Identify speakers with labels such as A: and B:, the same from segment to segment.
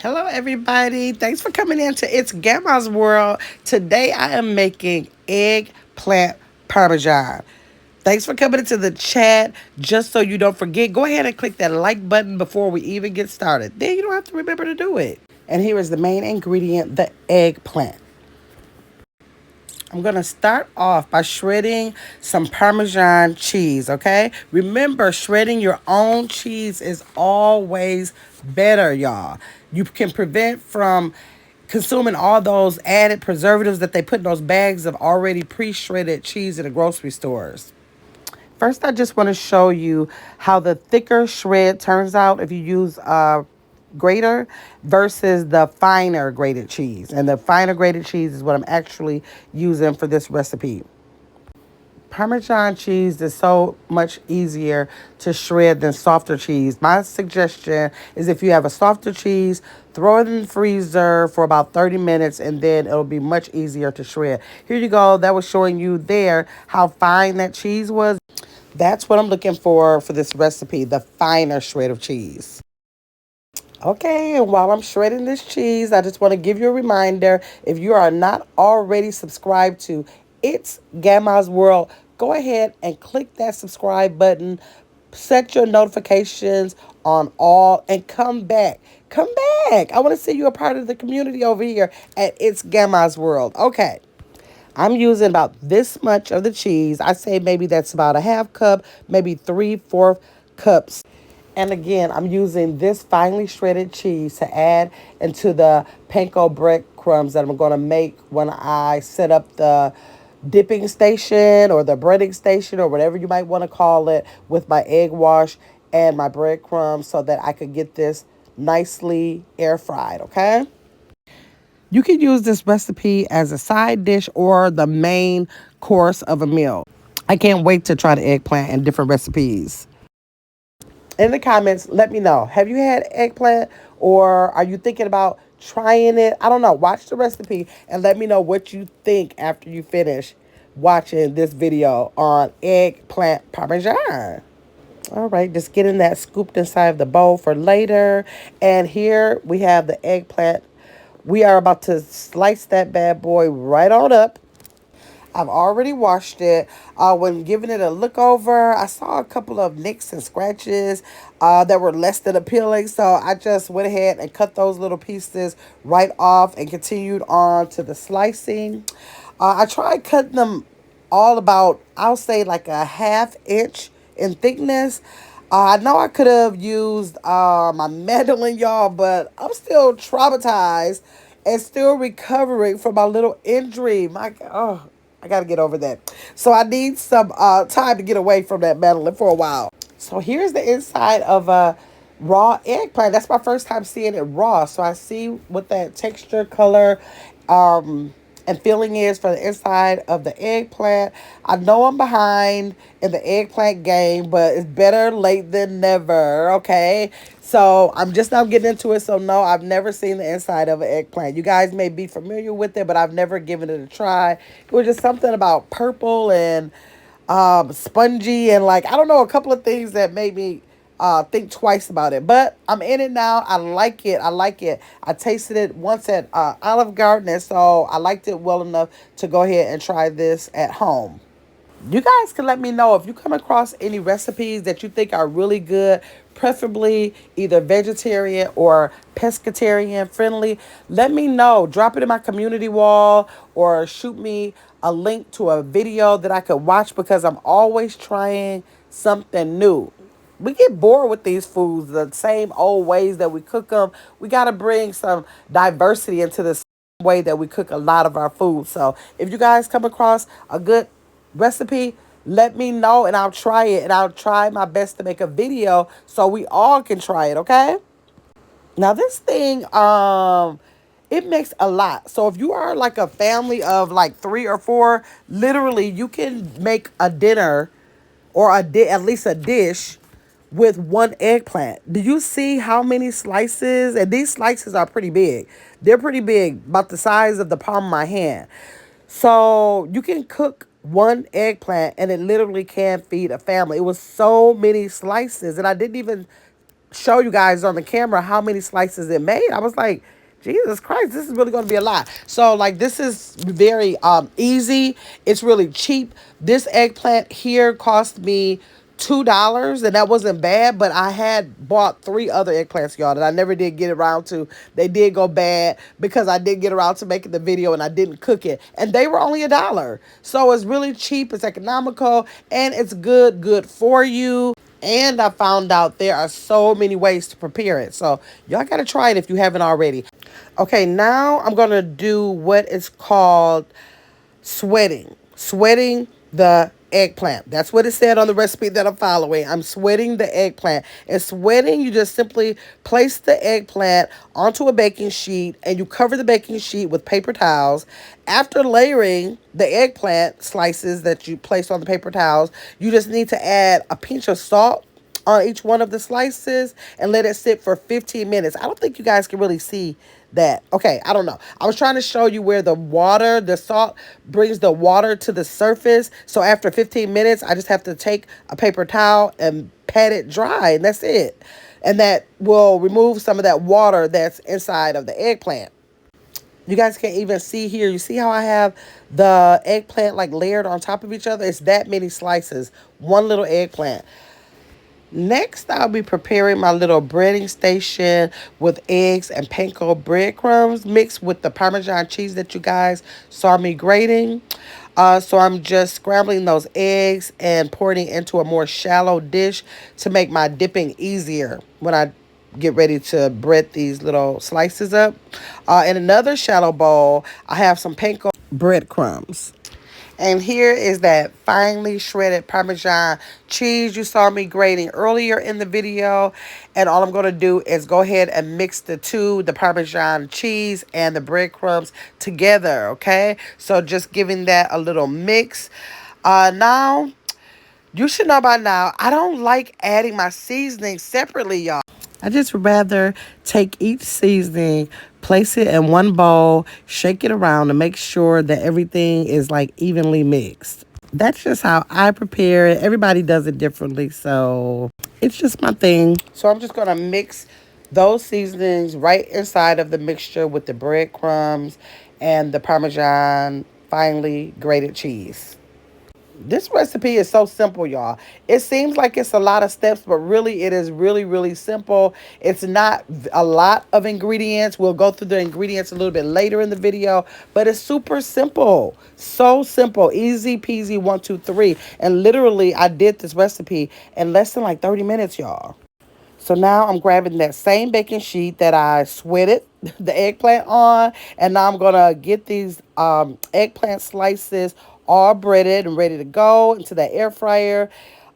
A: Hello, everybody. Thanks for coming in to It's Grandma's World. Today, I am making eggplant parmesan. Thanks for coming into the chat. Just so you don't forget, go ahead and click that like button before we even get started. Then you don't have to remember to do it. And here is the main ingredient, the eggplant. I'm going to start off by shredding some Parmesan cheese, okay? Remember, shredding your own cheese is always better, y'all. You can prevent from consuming all those added preservatives that they put in those bags of already pre-shredded cheese in the grocery stores. First, I just want to show you how the thicker shred turns out if you use a grater versus the finer grated cheese. And the finer grated cheese is what I'm actually using for this recipe. Parmesan cheese is so much easier to shred than softer cheese. My suggestion is if you have a softer cheese, throw it in the freezer for about 30 minutes and then it'll be much easier to shred. Here you go. That was showing you there how fine that cheese was. That's what I'm looking for this recipe, the finer shred of cheese. Okay, and while I'm shredding this cheese, I just want to give you a reminder, if you are not already subscribed to It's Grandma's World, go ahead and click that subscribe button, set your notifications on all, and come back. Come back. I want to see you a part of the community over here at It's Grandma's World. Okay. I'm using about this much of the cheese. I say maybe that's about a half cup, maybe 3/4 cups. And again, I'm using this finely shredded cheese to add into the panko breadcrumbs that I'm going to make when I set up the dipping station or the breading station or whatever you might want to call it with my egg wash and my breadcrumbs so that I could get this nicely air fried, okay? You can use this recipe as a side dish or the main course of a meal. I can't wait to try the eggplant in different recipes. In the comments, let me know. Have you had eggplant or are you thinking about trying it? I don't know. Watch the recipe and let me know what you think after you finish watching this video on eggplant parmesan. All right, just getting that scooped inside of the bowl for later. And here we have the eggplant. We are about to slice that bad boy right on up. I've already washed it. When giving it a look over, I saw a couple of nicks and scratches that were less than appealing. So I just went ahead and cut those little pieces right off and continued on to the slicing. I tried cutting them all about, I'll say like a ½ inch in thickness. I know I could have used my mandolin, y'all, but I'm still traumatized and still recovering from my little injury. I got to get over that. So I need some time to get away from that mandolin for a while. So here's the inside of a raw eggplant. That's my first time seeing it raw. So I see what that texture, color, and feeling is for the inside of the eggplant. I know I'm behind in the eggplant game, but it's better late than never, okay? So I'm just now getting into it. So no, I've never seen the inside of an eggplant. You guys may be familiar with it, but I've never given it a try. It was just something about purple and spongy and like, I don't know, a couple of things that made me think twice about it. But I'm in it now. I like it. I like it. I tasted it once at Olive Garden, and so I liked it well enough to go ahead and try this at home. You guys can let me know if you come across any recipes that you think are really good, preferably either vegetarian or pescatarian friendly. Let me know. Drop it in my community wall or shoot me a link to a video that I could watch because I'm always trying something new. We get bored with these foods, the same old ways that we cook them. We got to bring some diversity into this way that we cook a lot of our food. So if you guys come across a good recipe, let me know and I'll try it, and I'll try my best to make a video so we all can try it, okay? Now this thing it makes a lot. So if you are like a family of like 3 or 4, literally you can make a dinner or at least a dish with one eggplant. Do you see how many slices? And these slices are pretty big. They're pretty big, about the size of the palm of my hand. So you can cook one eggplant and it literally can feed a family. It was so many slices, and I didn't even show you guys on the camera how many slices it made. I was like, Jesus Christ, this is really going to be a lot. So like this is very easy. It's really cheap. This eggplant here cost me $2, and that wasn't bad, but I had bought 3 other eggplants, y'all, that I never did get around to. They did go bad because I didn't get around to making the video and I didn't cook it, and they were only $1. So it's really cheap, it's economical, and it's good for you. And I found out there are so many ways to prepare it. So y'all got to try it if you haven't already. Okay, now I'm going to do what is called sweating. Sweating the eggplant. That's what it said on the recipe that I'm following. I'm sweating the eggplant. And sweating, you just simply place the eggplant onto a baking sheet and you cover the baking sheet with paper towels. After layering the eggplant slices that you placed on the paper towels, you just need to add a pinch of salt on each one of the slices and let it sit for 15 minutes. I don't think you guys can really see that. Okay, I don't know. I was trying to show you where the salt brings the water to the surface. So after 15 minutes, I just have to take a paper towel and pat it dry, and that's it. And that will remove some of that water that's inside of the eggplant. You guys can even see here. You see how I have the eggplant like layered on top of each other? It's that many slices. One little eggplant. Next, I'll be preparing my little breading station with eggs and panko breadcrumbs mixed with the Parmesan cheese that you guys saw me grating. So I'm just scrambling those eggs and pouring it into a more shallow dish to make my dipping easier when I get ready to bread these little slices up. In another shallow bowl, I have some panko breadcrumbs. And here is that finely shredded Parmesan cheese you saw me grating earlier in the video. And all I'm going to do is go ahead and mix the Parmesan cheese and the breadcrumbs together, okay? So just giving that a little mix. Now, you should know by now, I don't like adding my seasoning separately, y'all. I just rather take each seasoning, place it in one bowl, shake it around to make sure that everything is like evenly mixed. That's just how I prepare it. Everybody does it differently, so it's just my thing. So I'm just going to mix those seasonings right inside of the mixture with the breadcrumbs and the Parmesan finely grated cheese. This recipe is so simple, y'all. It seems like it's a lot of steps, but really it is really simple. It's not a lot of ingredients. We'll go through the ingredients a little bit later in the video, but it's super simple. So simple. Easy peasy, 1, 2, 3. And literally, I did this recipe in less than like 30 minutes, y'all. So now I'm grabbing that same baking sheet that I sweated the eggplant on. And now I'm going to get these eggplant slices all breaded and ready to go into the air fryer.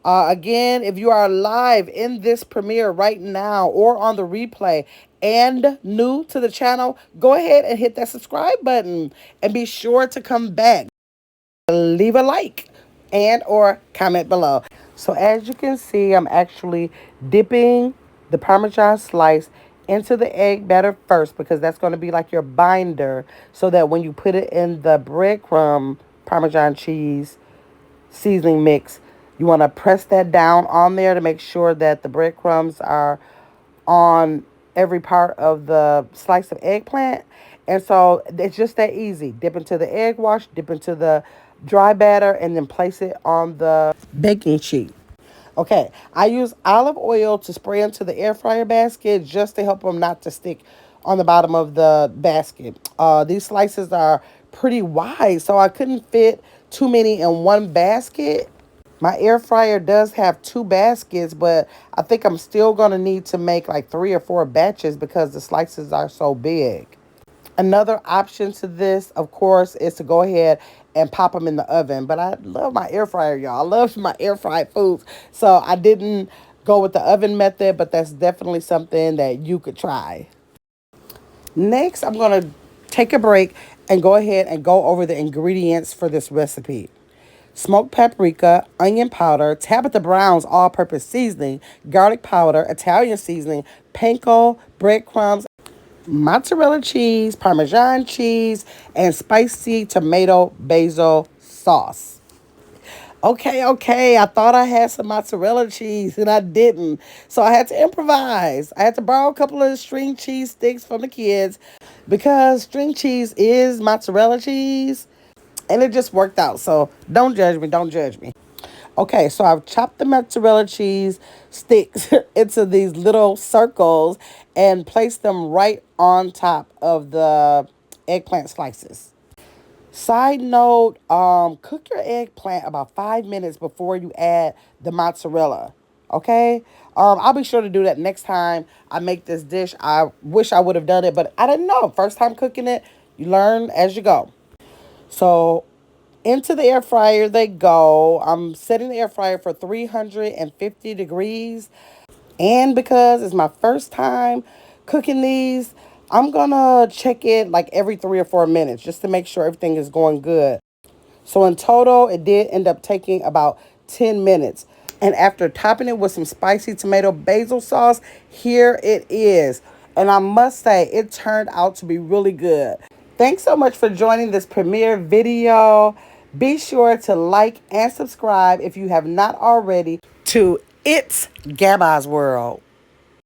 A: Again, if you are live in this premiere right now or on the replay and new to the channel, go ahead and hit that subscribe button and be sure to come back. Leave a like and or comment below. So as you can see, I'm actually dipping the Parmesan slice into the egg batter first because that's going to be like your binder so that when you put it in the breadcrumb Parmesan cheese seasoning mix, you want to press that down on there to make sure that the breadcrumbs are on every part of the slice of eggplant. And so it's just that easy. Dip into the egg wash, dip into the dry batter, and then place it on the baking sheet. Okay, I use olive oil to spray into the air fryer basket just to help them not to stick on the bottom of the basket. These slices are pretty wide, so I couldn't fit too many in one basket. My air fryer does have 2 baskets, but I think I'm still going to need to make like 3 or 4 batches because the slices are so big. Another option to this, of course, is to go ahead and pop them in the oven. But I love my air fryer, y'all. I love my air fried foods. So I didn't go with the oven method, but that's definitely something that you could try. Next, I'm going to take a break and go ahead and go over the ingredients for this recipe. Smoked paprika, onion powder, Tabitha Brown's all-purpose seasoning, garlic powder, Italian seasoning, panko, breadcrumbs, mozzarella cheese, Parmesan cheese, and spicy tomato basil sauce. Okay, okay. I thought I had some mozzarella cheese and I didn't. So I had to improvise. I had to borrow a couple of string cheese sticks from the kids because string cheese is mozzarella cheese and it just worked out. So don't judge me. Don't judge me. Okay, so I've chopped the mozzarella cheese sticks into these little circles and placed them right on top of the eggplant slices. Side note, cook your eggplant about 5 minutes before you add the mozzarella. Okay? I'll be sure to do that next time I make this dish. I wish I would have done it, but I didn't know. First time cooking it, you learn as you go. So into the air fryer they go. I'm setting the air fryer for 350 degrees. And because it's my first time cooking these, I'm gonna check it like every 3 or 4 minutes just to make sure everything is going good. So in total, it did end up taking about 10 minutes. And after topping it with some spicy tomato basil sauce, here it is. And I must say, it turned out to be really good. Thanks so much for joining this premiere video. Be sure to like and subscribe if you have not already to It's Gabby's World.